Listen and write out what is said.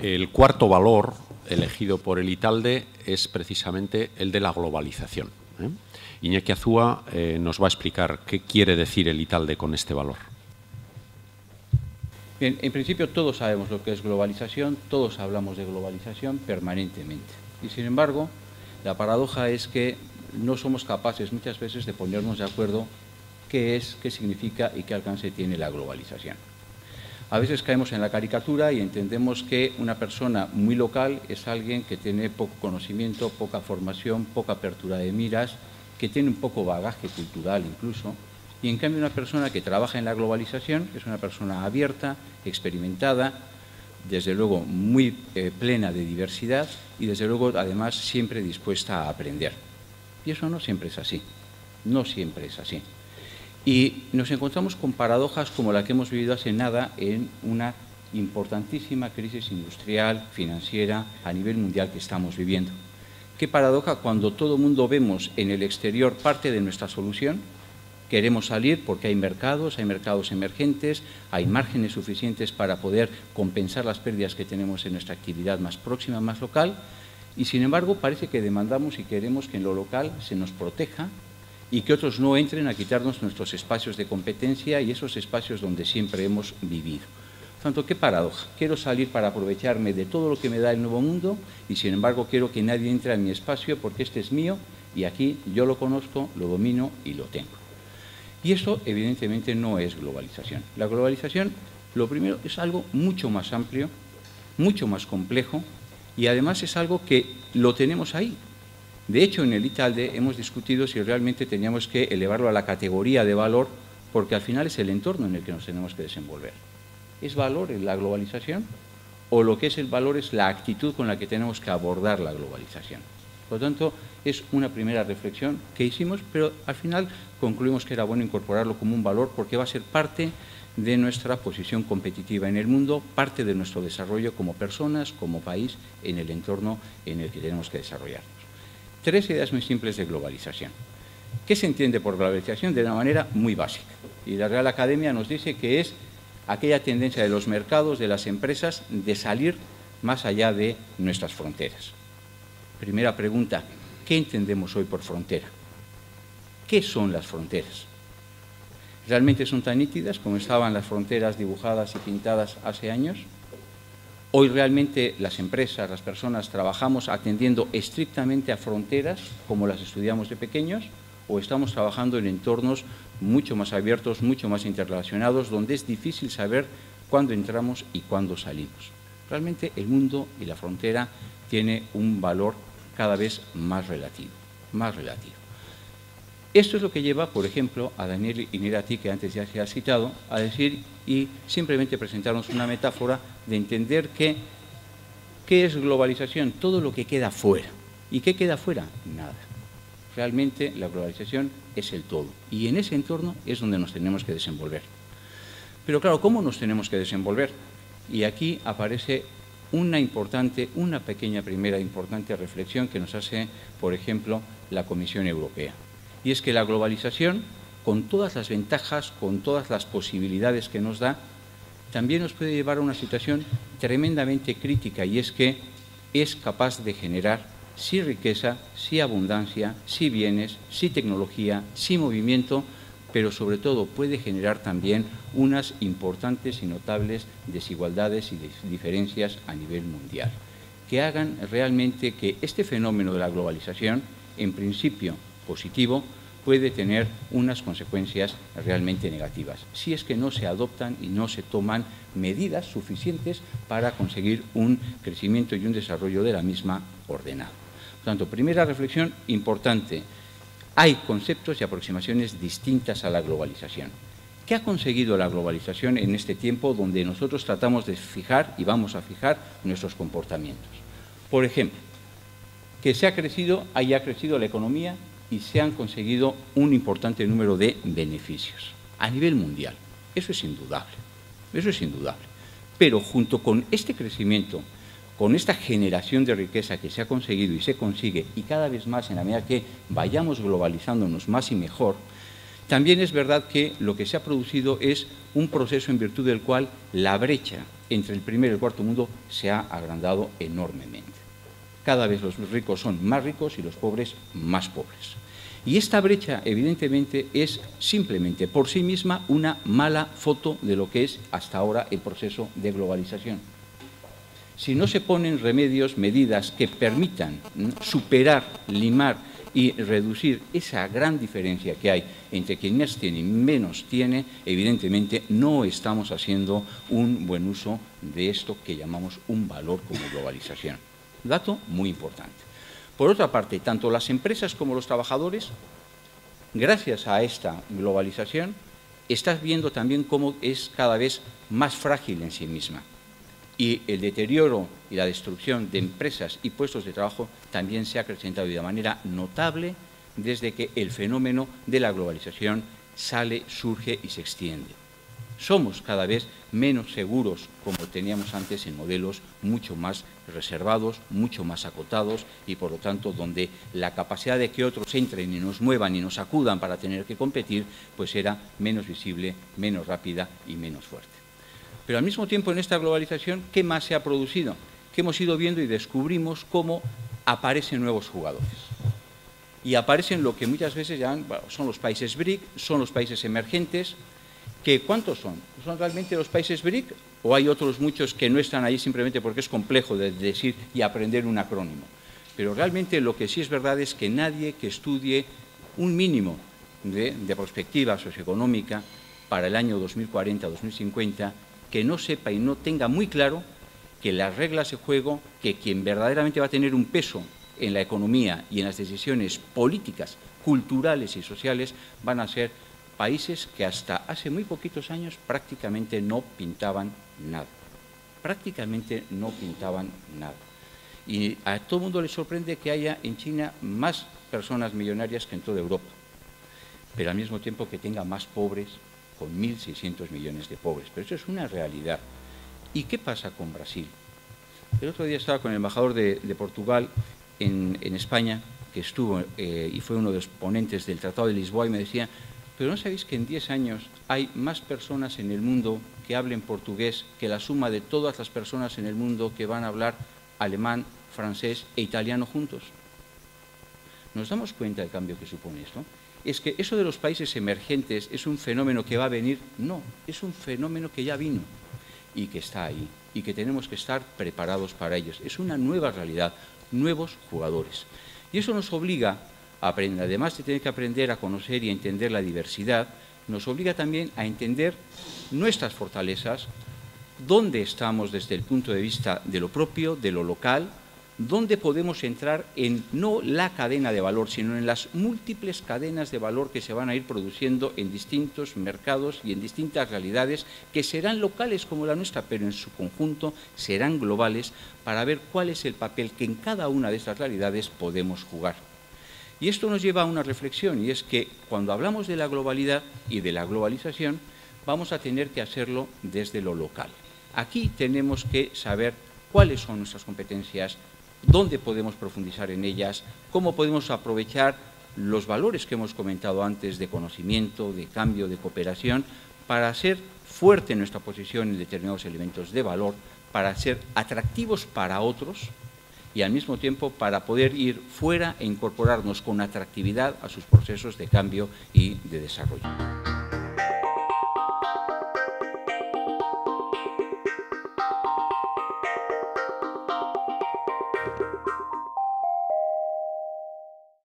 El cuarto valor elegido por el ITALDE es precisamente el de la globalización. Iñaki Azúa nos va a explicar qué quiere decir el ITALDE con este valor. Bien, en principio todos sabemos lo que es globalización, todos hablamos de globalización permanentemente. Y sin embargo, la paradoja es que no somos capaces muchas veces de ponernos de acuerdo qué es, qué significa y qué alcance tiene la globalización. A veces caemos en la caricatura y entendemos que una persona muy local es alguien que tiene poco conocimiento, poca formación, poca apertura de miras, que tiene un poco bagaje cultural incluso, y en cambio una persona que trabaja en la globalización es una persona abierta, experimentada, desde luego muy plena de diversidad y desde luego además siempre dispuesta a aprender. Y eso no siempre es así, no siempre es así. Y nos encontramos con paradojas como la que hemos vivido hace nada en una importantísima crisis industrial, financiera, a nivel mundial que estamos viviendo. Qué paradoja cuando todo el mundo vemos en el exterior parte de nuestra solución, queremos salir porque hay mercados emergentes, hay márgenes suficientes para poder compensar las pérdidas que tenemos en nuestra actividad más próxima, más local, y sin embargo parece que demandamos y queremos que en lo local se nos proteja y que otros no entren a quitarnos nuestros espacios de competencia y esos espacios donde siempre hemos vivido. Por tanto, qué paradoja. Quiero salir para aprovecharme de todo lo que me da el nuevo mundo y, sin embargo, quiero que nadie entre a mi espacio porque este es mío y aquí yo lo conozco, lo domino y lo tengo. Y eso, evidentemente, no es globalización. La globalización, lo primero, es algo mucho más amplio, mucho más complejo y, además, es algo que lo tenemos ahí. De hecho, en el ITALDE hemos discutido si realmente teníamos que elevarlo a la categoría de valor, porque al final es el entorno en el que nos tenemos que desenvolver. ¿Es valor la globalización? ¿O lo que es el valor es la actitud con la que tenemos que abordar la globalización? Por lo tanto, es una primera reflexión que hicimos, pero al final concluimos que era bueno incorporarlo como un valor porque va a ser parte de nuestra posición competitiva en el mundo, parte de nuestro desarrollo como personas, como país, en el entorno en el que tenemos que desarrollarnos. Tres ideas muy simples de globalización. ¿Qué se entiende por globalización? De una manera muy básica. Y la Real Academia nos dice que es aquella tendencia de los mercados, de las empresas, de salir más allá de nuestras fronteras. Primera pregunta, ¿qué entendemos hoy por frontera? ¿Qué son las fronteras? ¿Realmente son tan nítidas como estaban las fronteras dibujadas y pintadas hace años? Hoy realmente las empresas, las personas, trabajamos atendiendo estrictamente a fronteras como las estudiamos de pequeños o estamos trabajando en entornos mucho más abiertos, mucho más interrelacionados, donde es difícil saber cuándo entramos y cuándo salimos. Realmente el mundo y la frontera tiene un valor cada vez más relativo, más relativo. Esto es lo que lleva, por ejemplo, a Daniel Innerarity, que antes ya se ha citado, a decir y simplemente presentarnos una metáfora de entender que ¿qué es globalización? Todo lo que queda fuera. ¿Y qué queda fuera? Nada. Realmente la globalización es el todo. Y en ese entorno es donde nos tenemos que desenvolver. Pero claro, ¿cómo nos tenemos que desenvolver? Y aquí aparece una pequeña primera importante reflexión que nos hace, por ejemplo, la Comisión Europea. Y es que la globalización, con todas las ventajas, con todas las posibilidades que nos da, también nos puede llevar a una situación tremendamente crítica, y es que es capaz de generar sí riqueza, sí abundancia, sí bienes, sí tecnología, sí movimiento, pero sobre todo puede generar también unas importantes y notables desigualdades y diferencias a nivel mundial, que hagan realmente que este fenómeno de la globalización, en principio positivo, puede tener unas consecuencias realmente negativas, si es que no se adoptan y no se toman medidas suficientes para conseguir un crecimiento y un desarrollo de la misma ordenado. Por tanto, primera reflexión importante, hay conceptos y aproximaciones distintas a la globalización. ¿Qué ha conseguido la globalización en este tiempo donde nosotros tratamos de fijar y vamos a fijar nuestros comportamientos? Por ejemplo, que haya crecido la economía y se han conseguido un importante número de beneficios a nivel mundial. Eso es indudable, eso es indudable. Pero junto con este crecimiento, con esta generación de riqueza que se ha conseguido y se consigue, y cada vez más en la medida que vayamos globalizándonos más y mejor, También es verdad que lo que se ha producido es un proceso en virtud del cual la brecha entre el primer y el cuarto mundo se ha agrandado enormemente. Cada vez los ricos son más ricos y los pobres más pobres. Y esta brecha, evidentemente, es simplemente por sí misma una mala foto de lo que es hasta ahora el proceso de globalización. Si no se ponen remedios, medidas que permitan superar, limar y reducir esa gran diferencia que hay entre quien más tiene y menos tiene, evidentemente no estamos haciendo un buen uso de esto que llamamos un valor como globalización. Dato muy importante. Por otra parte, tanto las empresas como los trabajadores, gracias a esta globalización, están viendo también cómo es cada vez más frágil en sí misma. Y el deterioro y la destrucción de empresas y puestos de trabajo también se ha acrecentado de manera notable desde que el fenómeno de la globalización surge y se extiende. Somos cada vez menos seguros como teníamos antes en modelos mucho más reservados, mucho más acotados y por lo tanto donde la capacidad de que otros entren y nos muevan y nos acudan para tener que competir pues era menos visible, menos rápida y menos fuerte. Pero al mismo tiempo en esta globalización, ¿qué más se ha producido? Que hemos ido viendo y descubrimos cómo aparecen nuevos jugadores. Y aparecen lo que muchas veces llaman, bueno, son los países BRIC, son los países emergentes, que ¿cuántos son? ¿Son realmente los países BRIC o hay otros muchos que no están ahí simplemente porque es complejo de decir y aprender un acrónimo? Pero realmente lo que sí es verdad es que nadie que estudie un mínimo de perspectiva socioeconómica para el año 2040-2050 que no sepa y no tenga muy claro que las reglas de juego, que quien verdaderamente va a tener un peso en la economía y en las decisiones políticas, culturales y sociales, van a ser países que hasta hace muy poquitos años prácticamente no pintaban nada. Prácticamente no pintaban nada. Y a todo el mundo le sorprende que haya en China más personas millonarias que en toda Europa, pero al mismo tiempo que tenga más pobres, con 1.600 millones de pobres. Pero eso es una realidad. ¿Y qué pasa con Brasil? El otro día estaba con el embajador de Portugal en España, que estuvo y fue uno de los ponentes del Tratado de Lisboa, y me decía, pero ¿no sabéis que en 10 años hay más personas en el mundo que hablen portugués que la suma de todas las personas en el mundo que van a hablar alemán, francés e italiano juntos? ¿Nos damos cuenta del cambio que supone esto? Es que eso de los países emergentes es un fenómeno que va a venir, no, es un fenómeno que ya vino y que está ahí y que tenemos que estar preparados para ellos. Es una nueva realidad, nuevos jugadores. Y eso nos obliga a aprender, además de tener que aprender a conocer y a entender la diversidad, nos obliga también a entender nuestras fortalezas, dónde estamos desde el punto de vista de lo propio, de lo local, dónde podemos entrar en no la cadena de valor, sino en las múltiples cadenas de valor que se van a ir produciendo en distintos mercados y en distintas realidades que serán locales como la nuestra, pero en su conjunto serán globales para ver cuál es el papel que en cada una de estas realidades podemos jugar. Y esto nos lleva a una reflexión, y es que cuando hablamos de la globalidad y de la globalización, vamos a tener que hacerlo desde lo local. Aquí tenemos que saber cuáles son nuestras competencias, dónde podemos profundizar en ellas, cómo podemos aprovechar los valores que hemos comentado antes de conocimiento, de cambio, de cooperación, para ser fuerte en nuestra posición en determinados elementos de valor, para ser atractivos para otros y al mismo tiempo para poder ir fuera e incorporarnos con atractividad a sus procesos de cambio y de desarrollo.